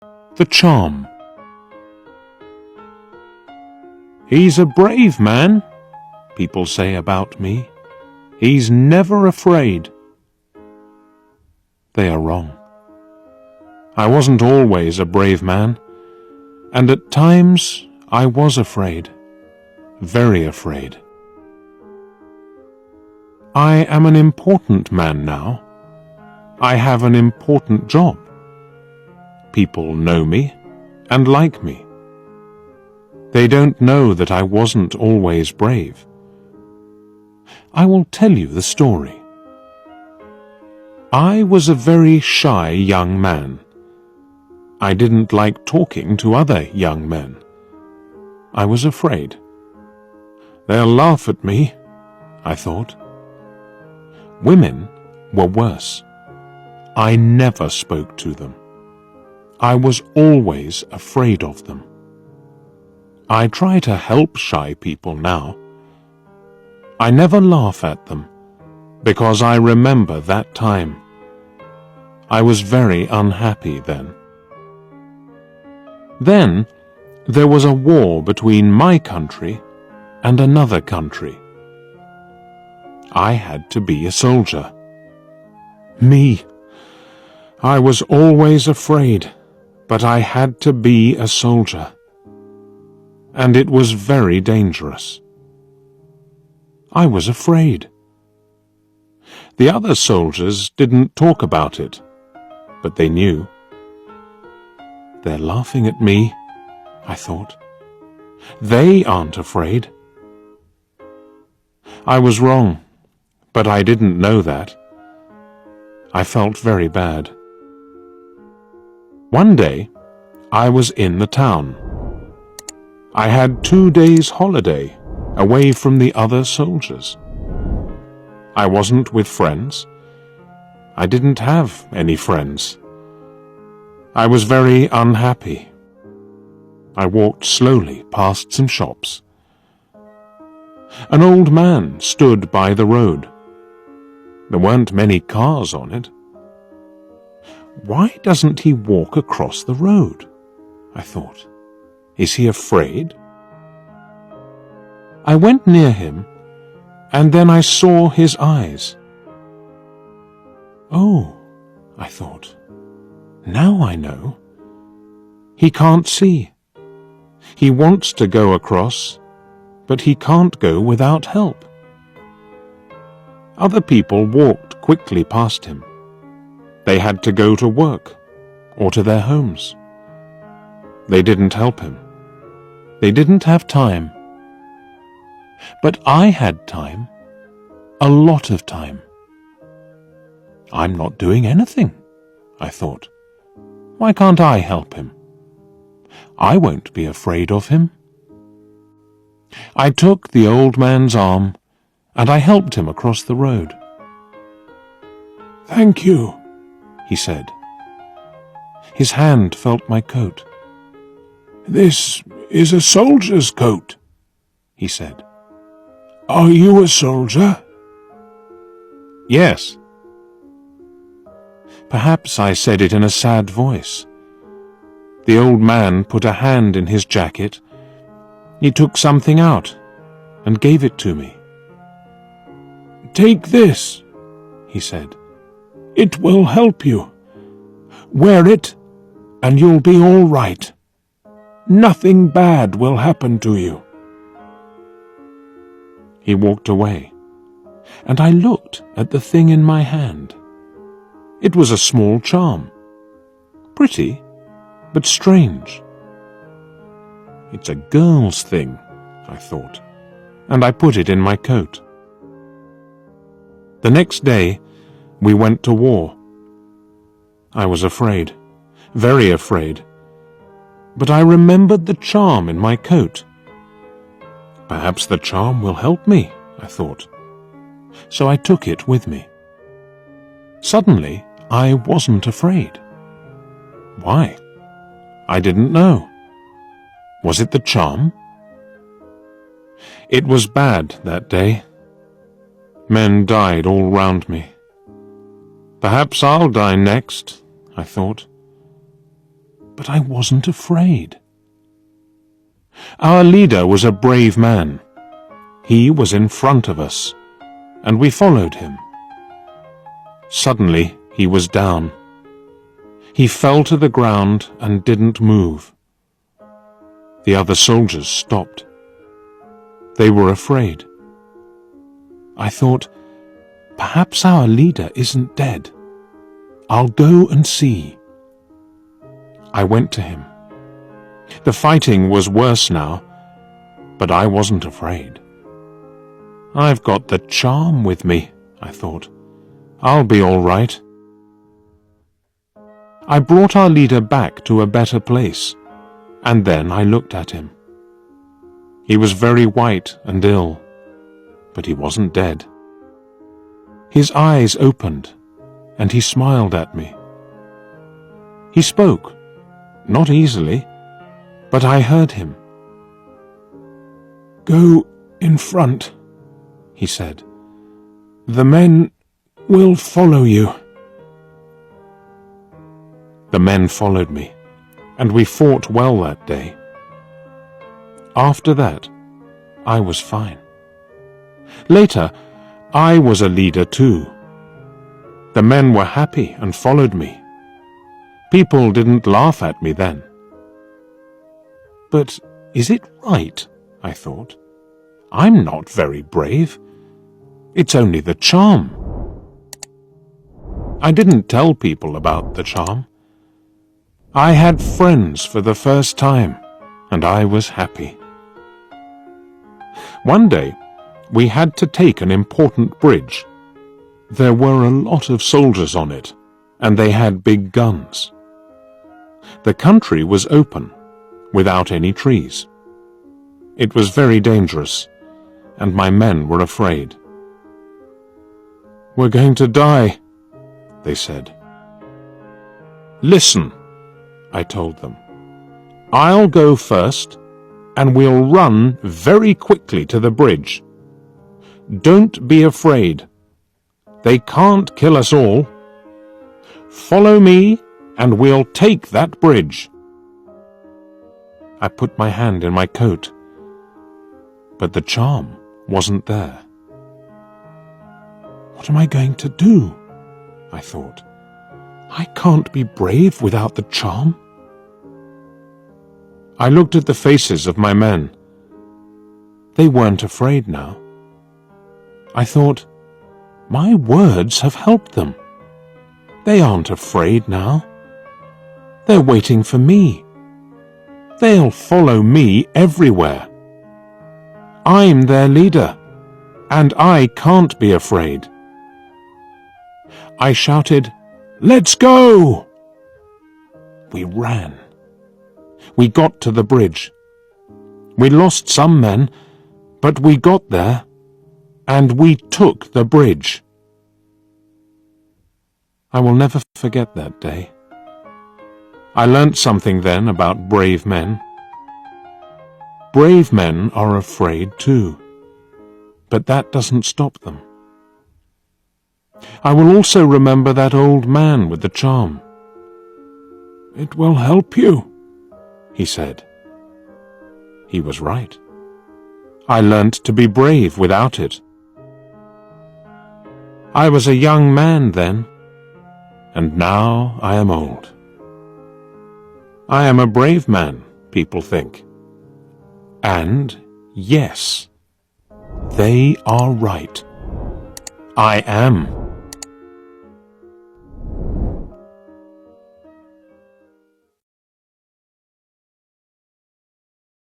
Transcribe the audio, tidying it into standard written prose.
The charm. He's a brave man, people say about me. He's never afraid. They are wrong. I wasn't always a brave man, and at times I was afraid, very afraid. I am an important man now. I have an important job. People know me and like me. They don't know that I wasn't always brave. I will tell you the story. I was a very shy young man. I didn't like talking to other young men. I was afraid. They'll laugh at me, I thought. Women were worse. I never spoke to them. I was always afraid of them. I try to help shy people now. I never laugh at them, because I remember that time. I was very unhappy then. Then there was a war between my country and another country. I had to be a soldier. Me! I was always afraid, but I had to be a soldier. And it was very dangerous. I was afraid. The other soldiers didn't talk about it, but they knew. They're laughing at me, I thought. They aren't afraid. I was wrong, but I didn't know that. I felt very bad. One day, I was in the town. I had 2 days' holiday away from the other soldiers. I wasn't with friends. I didn't have any friends. I was very unhappy. I walked slowly past some shops. An old man stood by the road. There weren't many cars on it. Why doesn't he walk across the road? I thought. Is he afraid? I went near him, and then I saw his eyes. Oh, I thought, now I know. He can't see. He wants to go across, but he can't go without help. Other people walked quickly past him. They had to go to work or to their homes. They didn't help him. They didn't have time. But I had time, a lot of time. I'm not doing anything, I thought. Why can't I help him? I won't be afraid of him. I took the old man's arm, and I helped him across the road. Thank you, he said. His hand felt my coat. This is a soldier's coat, he said. Are you a soldier? Yes. Perhaps I said it in a sad voice. The old man put a hand in his jacket. He took something out and gave it to me. Take this, he said. It will help you. Wear it, and you'll be all right. Nothing bad will happen to you. He walked away, and I looked at the thing in my hand. It was a small charm. Pretty, but strange. It's a girl's thing, I thought, and I put it in my coat. The next day, we went to war. I was afraid, very afraid, but I remembered the charm in my coat. Perhaps the charm will help me, I thought. So I took it with me. Suddenly, I wasn't afraid. Why? I didn't know. Was it the charm? It was bad that day. Men died all round me. Perhaps I'll die next, I thought. but I wasn't afraid. Our leader was a brave man. He was in front of us, and we followed him. Suddenly, he was down. He fell to the ground and didn't move. The other soldiers stopped. They were afraid. I thought, perhaps our leader isn't dead. I'll go and see. I went to him. The fighting was worse now, but I wasn't afraid. I've got the charm with me, I thought. I'll be all right. I brought our leader back to a better place, and then I looked at him. He was very white and ill, but he wasn't dead. His eyes opened, and he smiled at me. He spoke, not easily, but I heard him. "Go in front," he said. "The men will follow you." The men followed me, and we fought well that day. After that, I was fine. Later, I was a leader too. The men were happy and followed me. People didn't laugh at me then. But is it right? I thought. I'm not very brave. It's only the charm. I didn't tell people about the charm. I had friends for the first time, and I was happy. One day, we had to take an important bridge. There were a lot of soldiers on it, and they had big guns. The country was open, without any trees. It was very dangerous, and my men were afraid. "We're going to die," they said. "Listen," I told them. "I'll go first, and we'll run very quickly to the bridge. Don't be afraid. They can't kill us all. Follow me, and we'll take that bridge." I put my hand in my coat, but the charm wasn't there. What am I going to do? I thought. I can't be brave without the charm. I looked at the faces of my men. They weren't afraid now. I thought, my words have helped them. They aren't afraid now. They're waiting for me. They'll follow me everywhere. I'm their leader, and I can't be afraid. I shouted, "Let's go!" We ran. We got to the bridge. We lost some men, but we got there, and we took the bridge. I will never forget that day. I learnt something then about brave men. Brave men are afraid too, but that doesn't stop them. I will also remember that old man with the charm. "It will help you," he said. He was right. I learnt to be brave without it. I was a young man then, and now I am old. I am a brave man, people think. And, yes, they are right. I am.